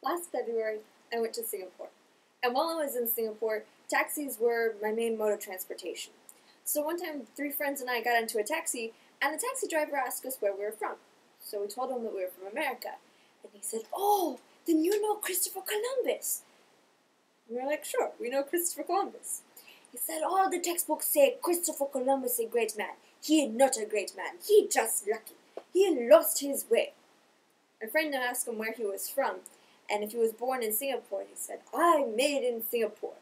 Last February, I went to Singapore. And while I was in Singapore, taxis were my main mode of transportation. So one time, three friends and I got into a taxi, and the taxi driver asked us where we were from. So we told him that we were from America. And he said, "Oh, then you know Christopher Columbus." And we were like, "Sure, we know Christopher Columbus." He said, "All the textbooks say Christopher Columbus a great man. He not a great man. He just lucky. He lost his way." My friend asked him where he was from, and if he was born in Singapore. He said, "I'm made in Singapore."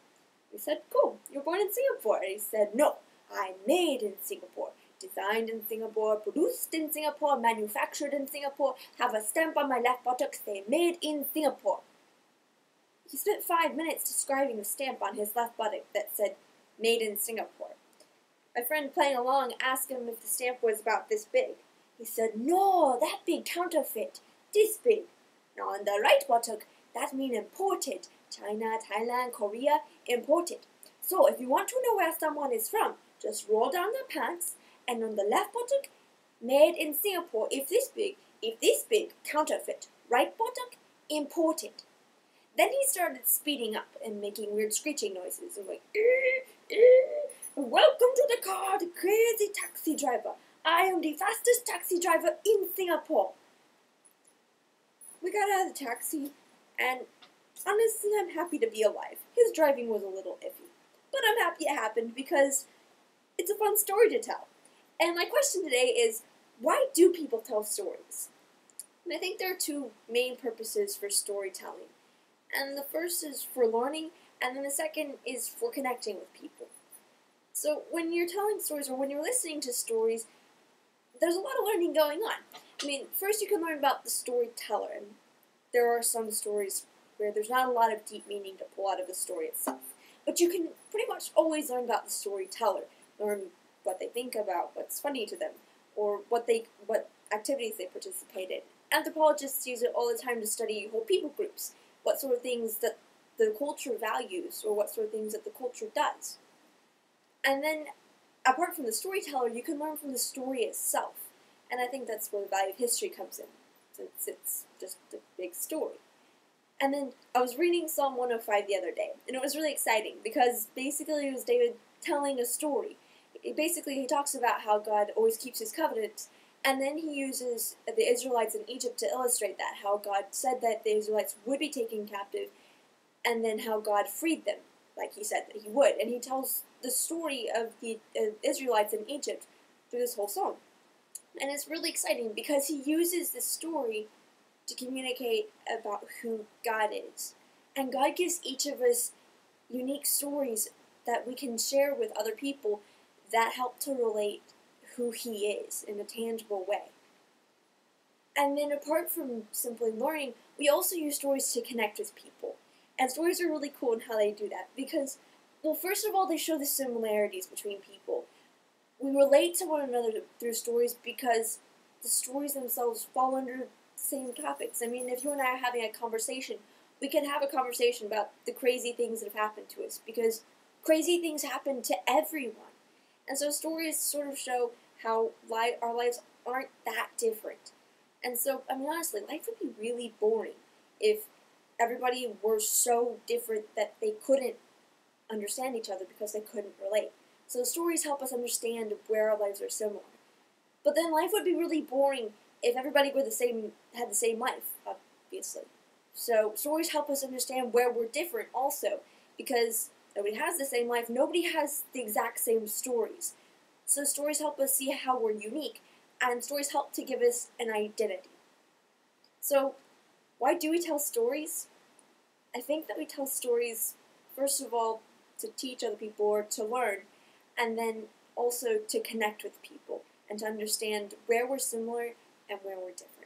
We said, "Cool, you're born in Singapore." And he said, "No, I'm made in Singapore. Designed in Singapore, produced in Singapore, manufactured in Singapore, have a stamp on my left buttock saying made in Singapore." He spent 5 minutes describing the stamp on his left buttock that said made in Singapore. My friend playing along asked him if the stamp was about this big. He said, "No, that big counterfeit. This big. Now on the right buttock, that mean imported. China, Thailand, Korea, imported. So if you want to know where someone is from, just roll down their pants, and on the left buttock, made in Singapore, if this big, counterfeit. Right buttock, imported." Then he started speeding up and making weird screeching noises and going, "Welcome to the car, the crazy taxi driver. I am the fastest taxi driver in Singapore." We got out of the taxi, and honestly, I'm happy to be alive. His driving was a little iffy, but I'm happy it happened because it's a fun story to tell. And my question today is, why do people tell stories? And I think there are two main purposes for storytelling. And the first is for learning, and then the second is for connecting with people. So when you're telling stories or when you're listening to stories, there's a lot of learning going on. I mean, first you can learn about the storyteller, and there are some stories where there's not a lot of deep meaning to pull out of the story itself. But you can pretty much always learn about the storyteller, learn what they think about, what's funny to them, or what activities they participate in. Anthropologists use it all the time to study whole people groups, what sort of things that the culture values, or what sort of things that the culture does. And then, apart from the storyteller, you can learn from the story itself. And I think that's where the value of history comes in, since it's just a big story. And then I was reading Psalm 105 the other day, and it was really exciting because basically it was David telling a story. He talks about how God always keeps his covenants, and then he uses the Israelites in Egypt to illustrate that, how God said that the Israelites would be taken captive, and then how God freed them, like he said that he would. And he tells the story of the Israelites in Egypt through this whole song. And it's really exciting because he uses this story to communicate about who God is. And God gives each of us unique stories that we can share with other people that help to relate who he is in a tangible way. And then apart from simply learning, we also use stories to connect with people. And stories are really cool in how they do that because, well, first of all, they show the similarities between people. We relate to one another through stories because the stories themselves fall under the same topics. I mean, if you and I are having a conversation, we can have a conversation about the crazy things that have happened to us because crazy things happen to everyone. And so stories sort of show how our lives aren't that different. And so, I mean, honestly, life would be really boring if everybody were so different that they couldn't understand each other because they couldn't relate. So stories help us understand where our lives are similar. But then life would be really boring if everybody had the same life, obviously. So stories help us understand where we're different also, because nobody has the same life, nobody has the exact same stories. So stories help us see how we're unique, and stories help to give us an identity. So, why do we tell stories? I think that we tell stories, first of all, to teach other people or to learn, and then also to connect with people and to understand where we're similar and where we're different.